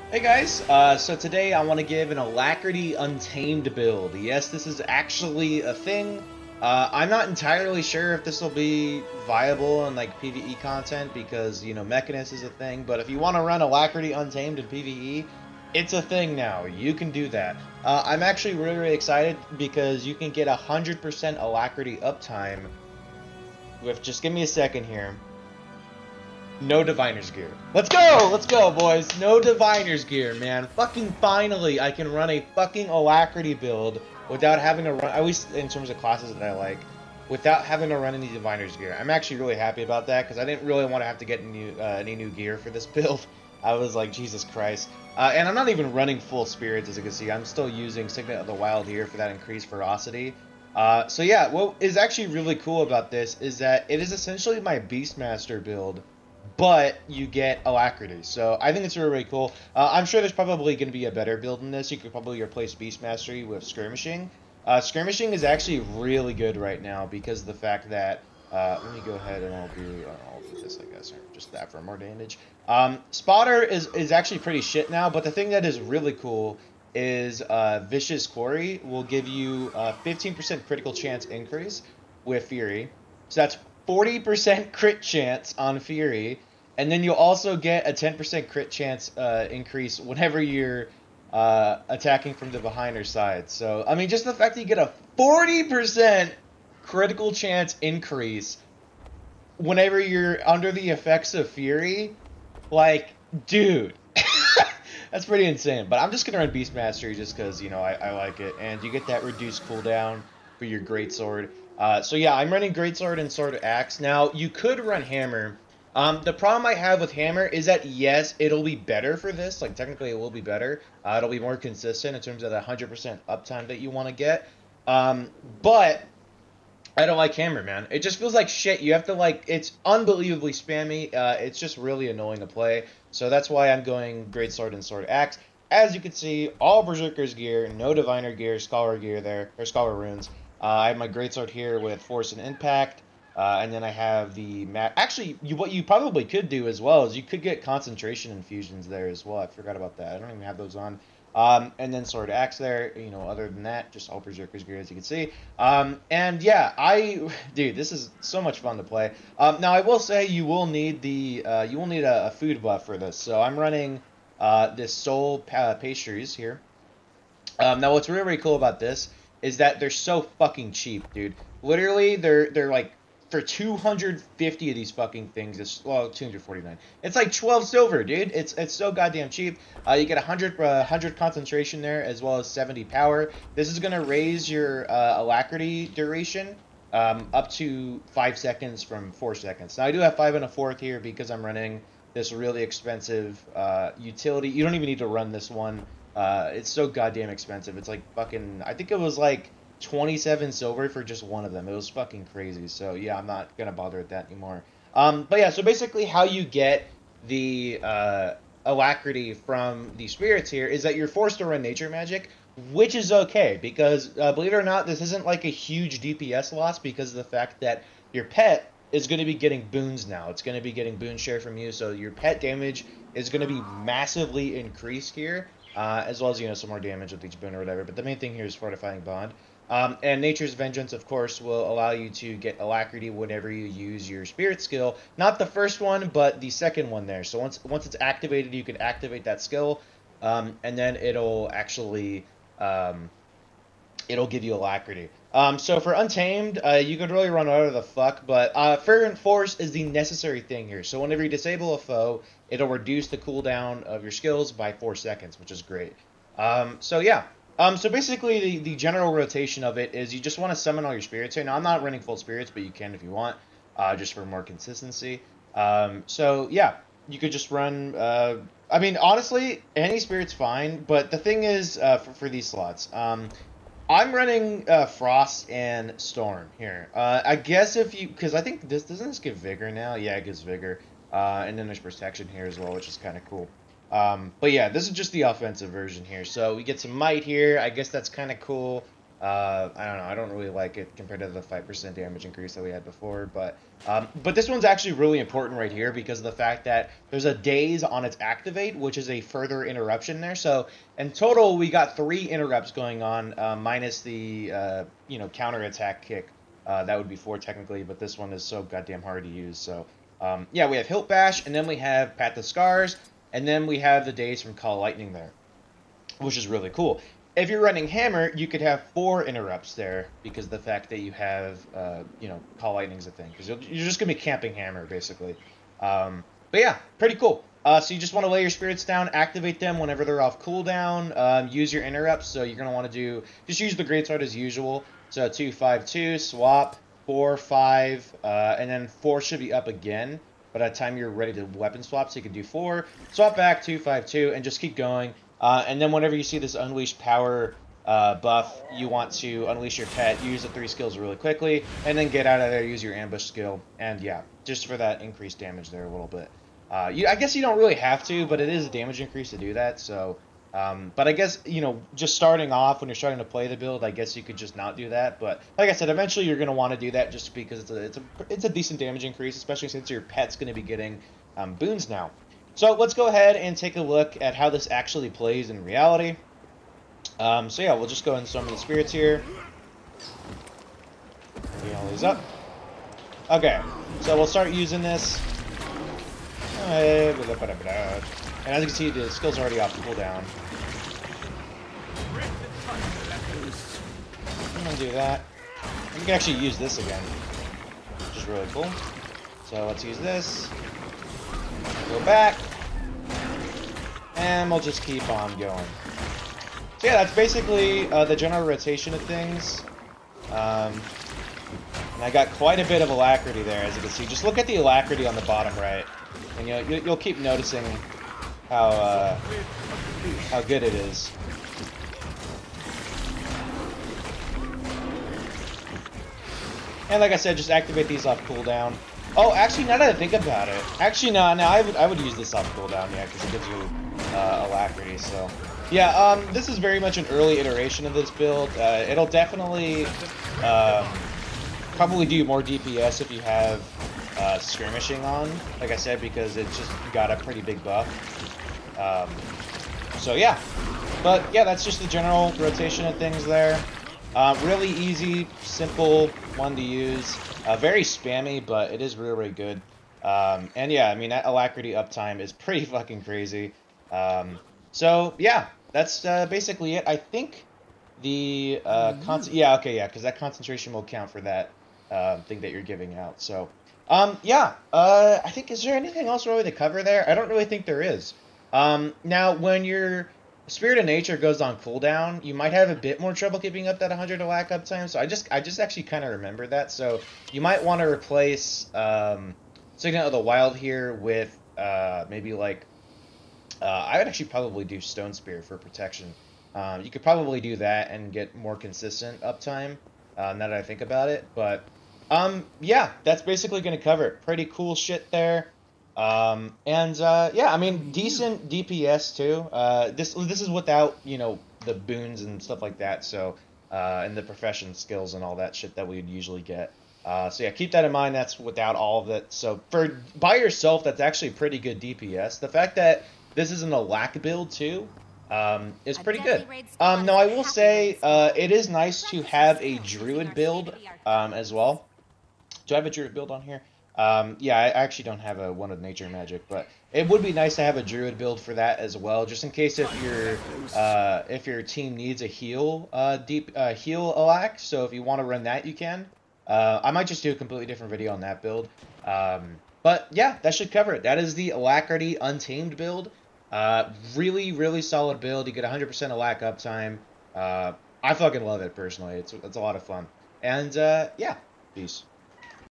Hey guys, so today I want to give an Alacrity Untamed build. Yes, this is actually a thing. I'm not entirely sure if this will be viable in like PvE content because, you know, Mechanist is a thing, but if you want to run Alacrity Untamed in PvE, it's a thing now. You can do that. I'm actually really excited because you can get 100% Alacrity uptime with, just give me a second here. No diviner's gear. Let's go! Let's go, boys! No diviner's gear, man. Fucking finally, I can run a fucking Alacrity build without having to run, at least in terms of classes that I like, without having to run any diviner's gear. I'm actually really happy about that, because I didn't really want to have to get any new gear for this build. I was like, Jesus Christ. And I'm not even running full spirits, as you can see. I'm still using Signet of the Wild here for that increased ferocity. So yeah, what is actually really cool about this is that it is essentially my Beastmaster build, but you get Alacrity. So I think it's really, really cool. I'm sure there's probably going to be a better build than this. You could probably replace Beast Mastery with Skirmishing. Skirmishing is actually really good right now because of the fact that, let me go ahead and I'll do this, I guess, or just that for more damage. Spotter is actually pretty shit now, but the thing that is really cool is Vicious Quarry will give you a 15% critical chance increase with Fury. So that's 40% crit chance on Fury, and then you'll also get a 10% crit chance increase whenever you're attacking from the behind or side. So, I mean, just the fact that you get a 40% critical chance increase whenever you're under the effects of Fury, like, dude. That's pretty insane. But I'm just going to run Beast Mastery just because, you know, I like it. And you get that reduced cooldown for your Greatsword. So yeah, I'm running Greatsword and Sword Axe. Now, you could run Hammer. The problem I have with Hammer is that, yes, it'll be better for this. Like, technically, it will be better. It'll be more consistent in terms of the 100% uptime that you want to get. But I don't like Hammer, man. It just feels like shit. You have to, like, it's unbelievably spammy. It's just really annoying to play. So that's why I'm going Greatsword and Sword Axe. As you can see, all Berserker's gear, no Diviner gear, Scholar gear there, or Scholar runes. I have my Greatsword here with Force and Impact. And then I have the map. Actually, what you probably could do as well is you could get concentration infusions there as well. I forgot about that. I don't even have those on. And then Sword Axe there, you know, other than that, just all Berserker's gear, as you can see. And yeah, dude, this is so much fun to play. Now, I will say you will need a food buff for this. So I'm running this Soul Pastries here. Now, what's really, really cool about this is that they're so fucking cheap, dude. Literally, they're like, for 250 of these fucking things, it's, well, 249. It's like 12 silver, dude. It's so goddamn cheap. You get 100 concentration there, as well as 70 power. This is gonna raise your alacrity duration up to 5 seconds from 4 seconds. Now, I do have 5 1/4 here because I'm running this really expensive utility. You don't even need to run this one. It's so goddamn expensive. It's like fucking, I think it was like 27 silver for just one of them. It was fucking crazy. So yeah, I'm not gonna bother with that anymore. But yeah, so basically how you get the alacrity from the spirits here is that you're forced to run nature magic, which is okay because believe it or not, this isn't like a huge DPS loss because of the fact that your pet is going to be getting boons now. It's going to be getting boon share from you, so your pet damage is going to be massively increased here, as well as, you know, some more damage with each boon or whatever. But the main thing here is Fortifying Bond. And Nature's Vengeance, of course, will allow you to get alacrity whenever you use your spirit skill. Not the first one, but the second one there. So once it's activated, you can activate that skill, and then it'll actually it'll give you alacrity. So for Untamed, you could really run whatever the fuck, but Fervent Force is the necessary thing here. So whenever you disable a foe, it'll reduce the cooldown of your skills by 4 seconds, which is great. So yeah. So basically, the general rotation of it is you just want to summon all your spirits here. Now, I'm not running full spirits, but you can if you want, just for more consistency. So yeah, you could just run. I mean, honestly, any spirit's fine, but the thing is, for these slots, I'm running Frost and Storm here. I guess if you, because I think doesn't this give Vigor now? Yeah, it gives Vigor. And then there's Protection here as well, which is kind of cool. But yeah, this is just the offensive version here. So we get some might here. I guess that's kind of cool. I don't know. I don't really like it compared to the 5% damage increase that we had before, but this one's actually really important right here because of the fact that there's a daze on its activate, which is a further interruption there. So in total, we got 3 interrupts going on, minus the counter attack kick. That would be 4 technically, but this one is so goddamn hard to use. So yeah, we have Hilt Bash, and then we have Path of Scars, and then we have the daze from Call Lightning there, which is really cool. If you're running Hammer, you could have 4 interrupts there because of the fact that you have, Call Lightning's a thing. Because you're just going to be camping Hammer, basically. But yeah, pretty cool. So you just want to lay your spirits down, activate them whenever they're off cooldown, use your interrupts. So you're going to want to just use the Greatsword as usual. So 2, 5, 2, swap, 4, 5, and then 4 should be up again. By the time you're ready to weapon swap, so you can do 4, swap back, 2, 5, 2, and just keep going. And then whenever you see this Unleashed Power buff, you want to unleash your pet, use the 3 skills really quickly, and then get out of there, use your ambush skill, and yeah, just for that increased damage there a little bit. I guess you don't really have to, but it is a damage increase to do that, so... but I guess, just starting off, when you're starting to play the build, I guess you could just not do that, but like I said, eventually you're going to want to do that just because it's a decent damage increase, especially since your pet's going to be getting boons now. So let's go ahead and take a look at how this actually plays in reality. So yeah, we'll just go ahead and summon the spirits here. Bring all these up. Okay, so we'll start using this. And as you can see, the skill's already off cooldown. I'm gonna do that. You can actually use this again, which is really cool. So let's use this. Go back. And we'll just keep on going. So yeah, that's basically the general rotation of things. And I got quite a bit of alacrity there, as you can see. Just look at the alacrity on the bottom right. And you'll keep noticing how good it is. And like I said, just activate these off cooldown. Oh, actually, now that I think about it, actually, no, I would use this off cooldown, yeah, because it gives you alacrity. So, yeah, this is very much an early iteration of this build. It'll definitely probably do more DPS if you have skirmishing on, like I said, because it's just got a pretty big buff. So yeah, but yeah, that's just the general rotation of things there. Really easy, simple one to use. Very spammy, but it is really, really good. And yeah, I mean, that alacrity uptime is pretty fucking crazy. So yeah, that's basically it. I think the because that concentration will count for that thing that you're giving out. So yeah, I think, is there anything else really to cover there? I don't really think there is. Now, when your Spirit of Nature goes on cooldown, you might have a bit more trouble keeping up that 100 alac uptime. So I just actually kind of remember that. So you might want to replace Signet of the Wild here with maybe like I would actually probably do Stone Spear for protection. You could probably do that and get more consistent uptime. Now that I think about it, but yeah, that's basically going to cover it. Pretty cool shit there. Yeah, I mean, decent DPS too. This is without, the boons and stuff like that. So, and the profession skills and all that shit that we'd usually get. So yeah, keep that in mind. That's without all of it. So by yourself, that's actually pretty good DPS. The fact that this is an alac build too, is pretty good. No, I will say, it is nice to have a druid build, as well. Do I have a druid build on here? Yeah, I actually don't have one with nature magic, but it would be nice to have a druid build for that as well, just in case if your team needs a heal heal alac. So if you want to run that, you can. I might just do a completely different video on that build. But yeah, that should cover it. That is the Alacrity Untamed build. Really, really solid build. You get 100% alac uptime. I fucking love it personally. It's a lot of fun. And yeah, peace.